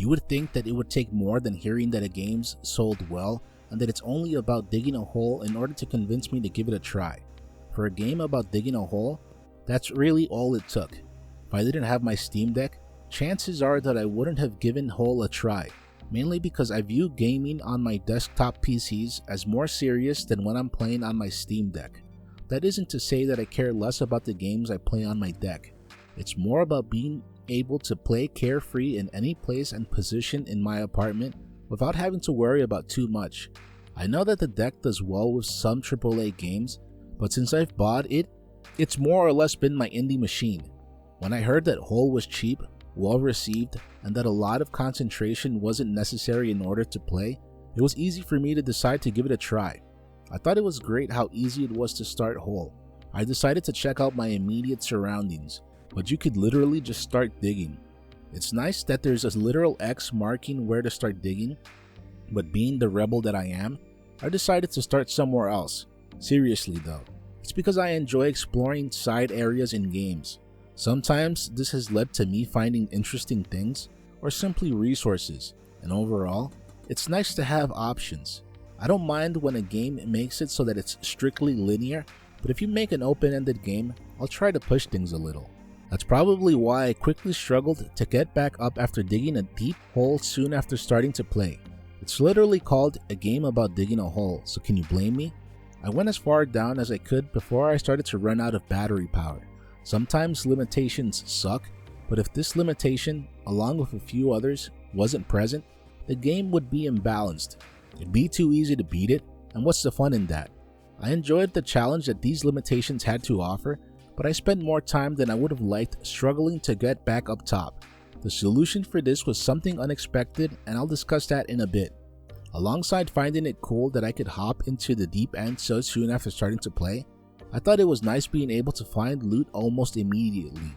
You would think that it would take more than hearing that a game's sold well and that it's only about digging a hole in order to convince me to give it a try. For a game about digging a hole, that's really all it took. If I didn't have my Steam Deck, chances are that I wouldn't have given Hole a try, mainly because I view gaming on my desktop PCs as more serious than when I'm playing on my Steam Deck. That isn't to say that I care less about the games I play on my deck. It's more about being able to play carefree in any place and position in my apartment without having to worry about too much. I know that the deck does well with some AAA games, but since I've bought it, it's more or less been my indie machine. When I heard that Hole was cheap, well received, and that a lot of concentration wasn't necessary in order to play, it was easy for me to decide to give it a try. I thought it was great how easy it was to start Hole. I decided to check out my immediate surroundings, but you could literally just start digging. It's nice that there's a literal X marking where to start digging, but being the rebel that I am, I decided to start somewhere else. Seriously though, it's because I enjoy exploring side areas in games. Sometimes this has led to me finding interesting things or simply resources, and overall, it's nice to have options. I don't mind when a game makes it so that it's strictly linear, but if you make an open-ended game, I'll try to push things a little. That's probably why I quickly struggled to get back up after digging a deep hole soon after starting to play. It's literally called a game about digging a hole, so can you blame me? I went as far down as I could before I started to run out of battery power. Sometimes limitations suck, but if this limitation, along with a few others, wasn't present, the game would be imbalanced. It'd be too easy to beat it, and what's the fun in that? I enjoyed the challenge that these limitations had to offer, but I spent more time than I would have liked struggling to get back up top. The solution for this was something unexpected, and I'll discuss that in a bit. Alongside finding it cool that I could hop into the deep end so soon after starting to play, I thought it was nice being able to find loot almost immediately.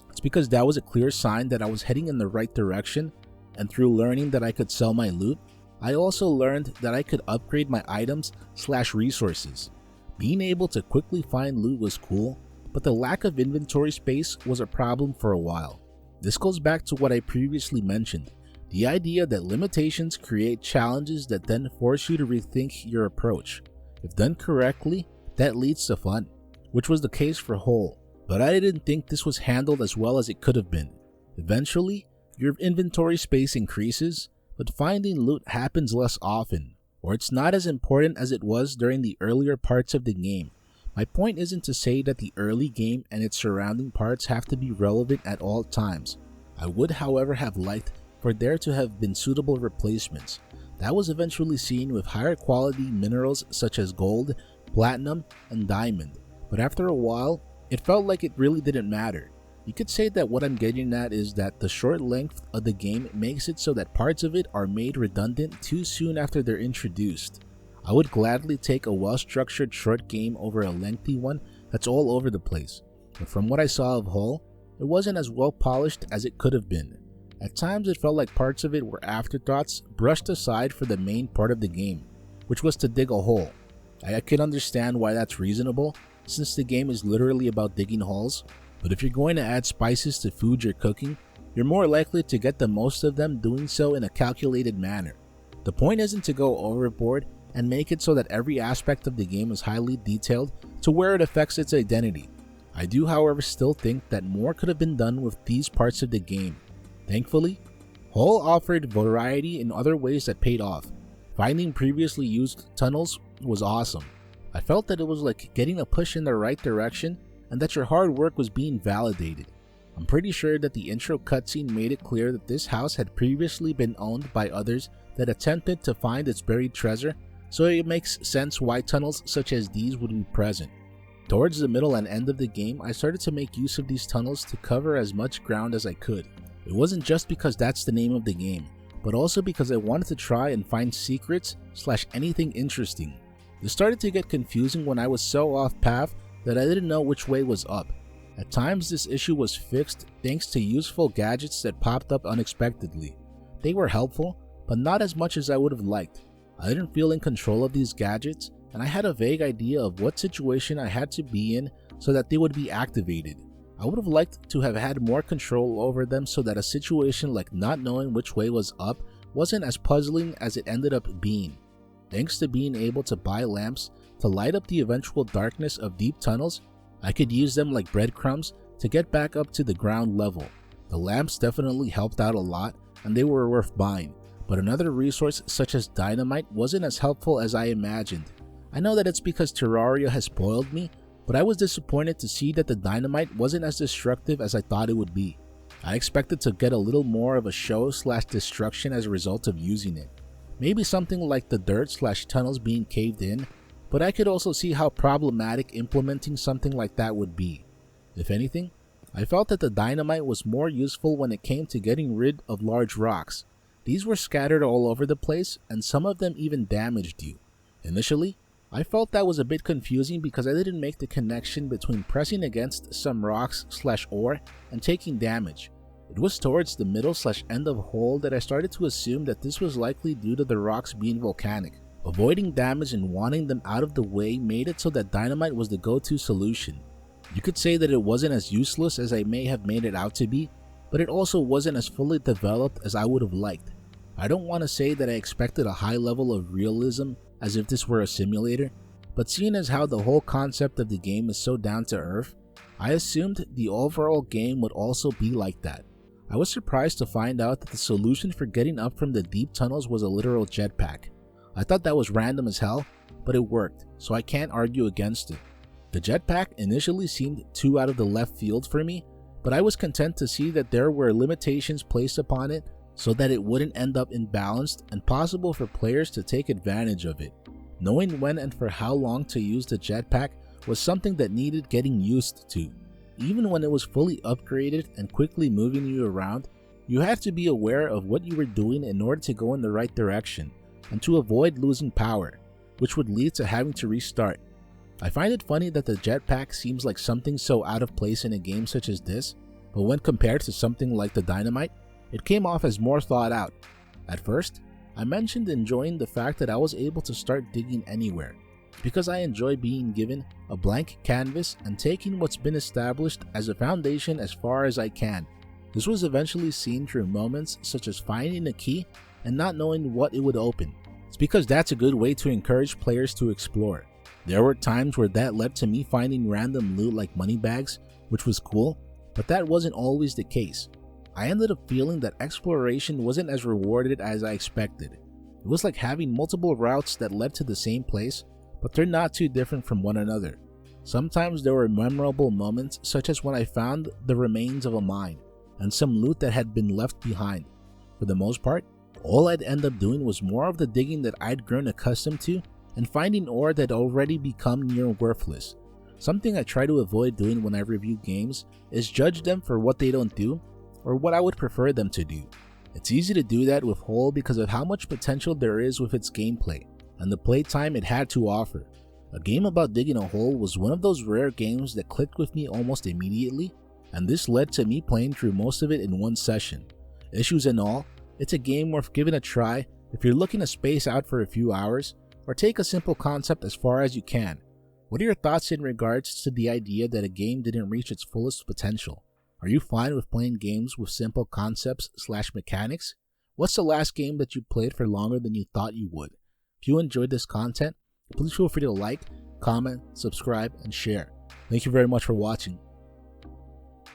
It's because that was a clear sign that I was heading in the right direction, and through learning that I could sell my loot, I also learned that I could upgrade my items/resources. Being able to quickly find loot was cool, but the lack of inventory space was a problem for a while. This goes back to what I previously mentioned, the idea that limitations create challenges that then force you to rethink your approach. If done correctly, that leads to fun, which was the case for Hole, but I didn't think this was handled as well as it could have been. Eventually, your inventory space increases, but finding loot happens less often, or it's not as important as it was during the earlier parts of the game. My point isn't to say that the early game and its surrounding parts have to be relevant at all times. I would, however, have liked for there to have been suitable replacements. That was eventually seen with higher quality minerals such as gold, platinum, and diamond, but after a while, it felt like it really didn't matter. You could say that what I'm getting at is that the short length of the game makes it so that parts of it are made redundant too soon after they're introduced. I would gladly take a well-structured short game over a lengthy one that's all over the place, but from what I saw of Hole, it wasn't as well polished as it could have been. At times it felt like parts of it were afterthoughts brushed aside for the main part of the game, which was to dig a hole. I can understand why that's reasonable, since the game is literally about digging holes, but if you're going to add spices to food you're cooking, you're more likely to get the most of them doing so in a calculated manner. The point isn't to go overboard and make it so that every aspect of the game is highly detailed to where it affects its identity. I do, however, still think that more could have been done with these parts of the game. Thankfully, Hole offered variety in other ways that paid off. Finding previously used tunnels was awesome. I felt that it was like getting a push in the right direction and that your hard work was being validated. I'm pretty sure that the intro cutscene made it clear that this house had previously been owned by others that attempted to find its buried treasure, so it makes sense why tunnels such as these would be present. Towards the middle and end of the game, I started to make use of these tunnels to cover as much ground as I could. It wasn't just because that's the name of the game, but also because I wanted to try and find secrets/anything interesting. This started to get confusing when I was so off path that I didn't know which way was up. At times this issue was fixed thanks to useful gadgets that popped up unexpectedly. They were helpful, but not as much as I would have liked. I didn't feel in control of these gadgets, and I had a vague idea of what situation I had to be in so that they would be activated. I would have liked to have had more control over them so that a situation like not knowing which way was up wasn't as puzzling as it ended up being. Thanks to being able to buy lamps to light up the eventual darkness of deep tunnels, I could use them like breadcrumbs to get back up to the ground level. The lamps definitely helped out a lot and they were worth buying, but another resource such as dynamite wasn't as helpful as I imagined. I know that it's because Terraria has spoiled me, but I was disappointed to see that the dynamite wasn't as destructive as I thought it would be. I expected to get a little more of a show/destruction as a result of using it. Maybe something like the dirt/tunnels being caved in, but I could also see how problematic implementing something like that would be. If anything, I felt that the dynamite was more useful when it came to getting rid of large rocks. These were scattered all over the place and some of them even damaged you. Initially, I felt that was a bit confusing because I didn't make the connection between pressing against some rocks/ore and taking damage. It was towards the middle/end of hole that I started to assume that this was likely due to the rocks being volcanic. Avoiding damage and wanting them out of the way made it so that dynamite was the go-to solution. You could say that it wasn't as useless as I may have made it out to be, but it also wasn't as fully developed as I would have liked. I don't want to say that I expected a high level of realism as if this were a simulator, but seeing as how the whole concept of the game is so down to earth, I assumed the overall game would also be like that. I was surprised to find out that the solution for getting up from the deep tunnels was a literal jetpack. I thought that was random as hell, but it worked, so I can't argue against it. The jetpack initially seemed too out of the left field for me, but I was content to see that there were limitations placed upon it so that it wouldn't end up imbalanced and possible for players to take advantage of it. Knowing when and for how long to use the jetpack was something that needed getting used to. Even when it was fully upgraded and quickly moving you around, you had to be aware of what you were doing in order to go in the right direction and to avoid losing power, which would lead to having to restart. I find it funny that the jetpack seems like something so out of place in a game such as this, but when compared to something like the dynamite, it came off as more thought out. At first, I mentioned enjoying the fact that I was able to start digging anywhere, because I enjoy being given a blank canvas and taking what's been established as a foundation as far as I can. This was eventually seen through moments such as finding a key and not knowing what it would open. It's because that's a good way to encourage players to explore. There were times where that led to me finding random loot like money bags, which was cool, but that wasn't always the case. I ended up feeling that exploration wasn't as rewarded as I expected. It was like having multiple routes that led to the same place, but they're not too different from one another. Sometimes there were memorable moments, such as when I found the remains of a mine and some loot that had been left behind. For the most part, all I'd end up doing was more of the digging that I'd grown accustomed to and finding ore that had already become near worthless. Something I try to avoid doing when I review games is judge them for what they don't do or what I would prefer them to do. It's easy to do that with Hole because of how much potential there is with its gameplay and the playtime it had to offer. A game about digging a hole was one of those rare games that clicked with me almost immediately, and this led to me playing through most of it in one session. Issues and all, it's a game worth giving a try if you're looking to space out for a few hours or take a simple concept as far as you can. What are your thoughts in regards to the idea that a game didn't reach its fullest potential? Are you fine with playing games with simple concepts/mechanics? What's the last game that you played for longer than you thought you would? If you enjoyed this content, please feel free to like, comment, subscribe, and share. Thank you very much for watching.